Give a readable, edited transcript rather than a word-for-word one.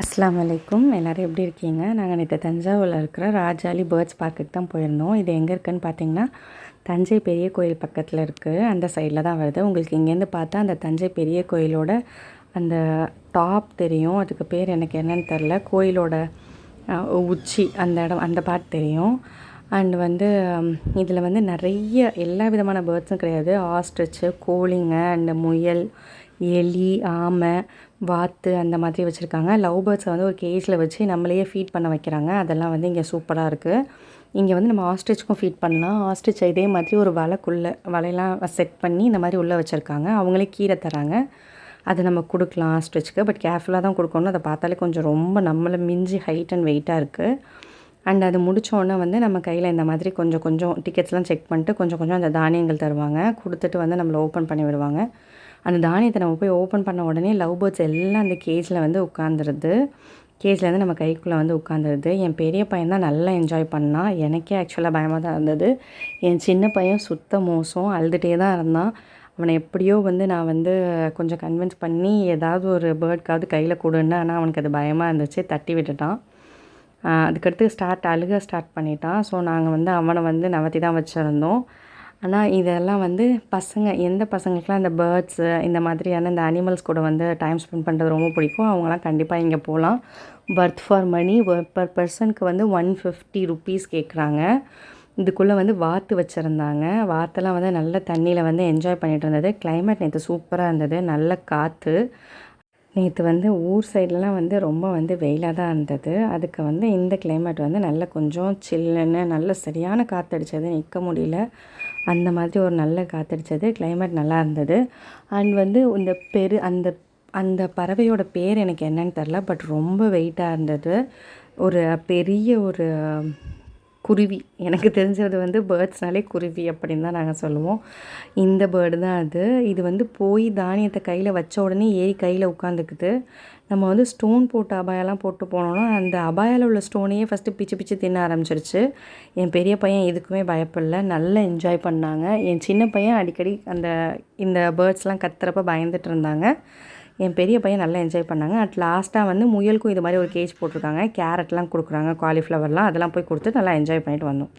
அஸ்ஸலாமு அலைக்கும். எல்லோரும் எப்படி இருக்கீங்க? நாங்கள் நேற்று தஞ்சாவூரில் இருக்கிற ராஜாளி பேர்ட்ஸ் பார்க்குக்கு தான் போயிருந்தோம். இது எங்கே இருக்குதுன்னு பார்த்தீங்கன்னா, தஞ்சை பெரிய கோயில் பக்கத்தில் இருக்குது. அந்த சைடில் தான் வருது. உங்களுக்கு இங்கேருந்து பார்த்தா அந்த தஞ்சை பெரிய கோயிலோட அந்த டாப் தெரியும். அதுக்கு பேர் எனக்கு என்னன்னு தெரில. கோயிலோட உச்சி அந்த இடம், அந்த பார்ட் தெரியும். அண்ட் இதில் நிறைய எல்லா விதமான பேர்ட்ஸும் கிடையாது. ஆஸ்ட்ரிச்சு, கோழிங்க, அண்டு முயல், எலி, ஆமை, வாத்து அந்த மாதிரி வச்சுருக்காங்க. லவ் பேர்ட்ஸை ஒரு கேஜில் வச்சு நம்மளையே ஃபீட் பண்ண வைக்கிறாங்க. அதெல்லாம் இங்கே சூப்பராக இருக்குது. இங்கே நம்ம ஆஸ்ட்ரிச்சுக்கும் ஃபீட் பண்ணலாம். ஆஸ்ட்ரிச் இதே மாதிரி ஒரு வலையெல்லாம் செட் பண்ணி இந்த மாதிரி உள்ளே வச்சுருக்காங்க. அவங்களே கீரை தராங்க. அதை நம்ம கொடுக்கலாம் ஆஸ்ட்ரிச்சுக்கு. பட் கேர்ஃபுல்லாக தான் கொடுக்கணும். அதை பார்த்தாலே கொஞ்சம் ரொம்ப நம்மளை மிஞ்சி ஹைட் அண்ட் வெயிட்டாக இருக்குது. அண்ட் அது முடித்தோடனே நம்ம கையில் இந்த மாதிரி கொஞ்சம் கொஞ்சம் டிக்கெட்ஸ்லாம் செக் பண்ணிட்டு கொஞ்சம் கொஞ்சம் அந்த தானியங்கள் தருவாங்க. கொடுத்துட்டு நம்மளை ஓப்பன் பண்ணி விடுவாங்க. அந்த தானியத்தை நம்ம போய் ஓப்பன் பண்ண உடனே லவ் பேர்ட்ஸ் எல்லாம் அந்த கேஜில் உட்காந்துருது. கேஜ்லேருந்து நம்ம கைக்குள்ளே உட்காந்துருது. என் பெரிய பையன் தான் நல்லா என்ஜாய் பண்ணான். எனக்கே ஆக்சுவலாக பயமாக தான் இருந்தது. என் சின்ன பையன் சுத்த மோசம், அழுதுகிட்டே தான் இருந்தான். அவனை எப்படியோ நான் கொஞ்சம் கன்வின்ஸ் பண்ணி ஏதாவது ஒரு பேர்ட்காவது கையில் கொடுன்னு. ஆனால் அவனுக்கு அது பயமாக இருந்துச்சு, தட்டி விட்டுட்டான். அதுக்கடுத்து அழுக ஸ்டார்ட் பண்ணிட்டான். ஸோ நாங்கள் அவனை நவத்தி தான் வச்சுருந்தோம். ஆனால் இதெல்லாம் பசங்க, எந்த பசங்களுக்குலாம் இந்த பேர்ட்ஸு இந்த மாதிரியான இந்த அனிமல்ஸ் கூட டைம் ஸ்பெண்ட் பண்ணுறது ரொம்ப பிடிக்கும், அவங்களாம் கண்டிப்பாக இங்கே போகலாம். பர்த் ஃபார் மணி பர் பர்சனுக்கு 150 ருபீஸ் கேட்குறாங்க. இதுக்குள்ளே வாத்து வச்சுருந்தாங்க. வாத்தெல்லாம் நல்ல தண்ணியில் என்ஜாய் பண்ணிகிட்டு இருந்தது. கிளைமேட் நேற்று சூப்பராக இருந்தது, நல்ல காற்று. நேற்று ஊர் சைட்லலாம் ரொம்ப வெயிலாக தான் இருந்தது. அதுக்கு இந்த கிளைமேட் நல்ல கொஞ்சம் சில்லுன்னு நல்ல சரியான காற்றடிச்சது, நிற்க முடியல. அந்த மாதிரி ஒரு நல்ல காற்றடிச்சது, கிளைமேட் நல்லா இருந்தது. அண்ட் அந்த அந்த பறவையோட பேர் எனக்கு என்னன்னு தெரில. பட் ரொம்ப வெயிட்டாக இருந்தது. ஒரு பெரிய ஒரு குருவி. எனக்கு தெரிஞ்சது பேர்ட்ஸ்னாலே குருவி அப்படின்னு தான் நாங்கள் சொல்லுவோம். இந்த பேர்டு தான் அது. இது போய் தானியத்தை கையில் வச்ச உடனே ஏறி கையில் உட்காந்துக்குது. நம்ம ஸ்டோன் போட்டு அபாயெல்லாம் போட்டு போனோன்னா அந்த அபாயாவில் உள்ள ஸ்டோனையே ஃபஸ்ட்டு பிச்சு பிச்சு தின்ன ஆரம்பிச்சிருச்சு. என் பெரிய பையன் எதுக்குமே பயப்படல, நல்லா என்ஜாய் பண்ணாங்க. என் சின்ன பையன் அடிக்கடி இந்த பேர்ட்ஸ்லாம் கத்துறப்ப பயந்துட்டு இருந்தாங்க. என் பெரிய பையன் நல்லா என்ஜாய் பண்ணாங்க. லாஸ்ட்டாக முயலுக்கும் இது மாதிரி ஒரு கேஜ் போட்டிருக்காங்க. கேரட்லாம் கொடுக்குறாங்க, காலிஃப்ளவர்லாம், அதெல்லாம் போய் கொடுத்து நல்லா என்ஜாய் பண்ணிட்டு வந்தோம்.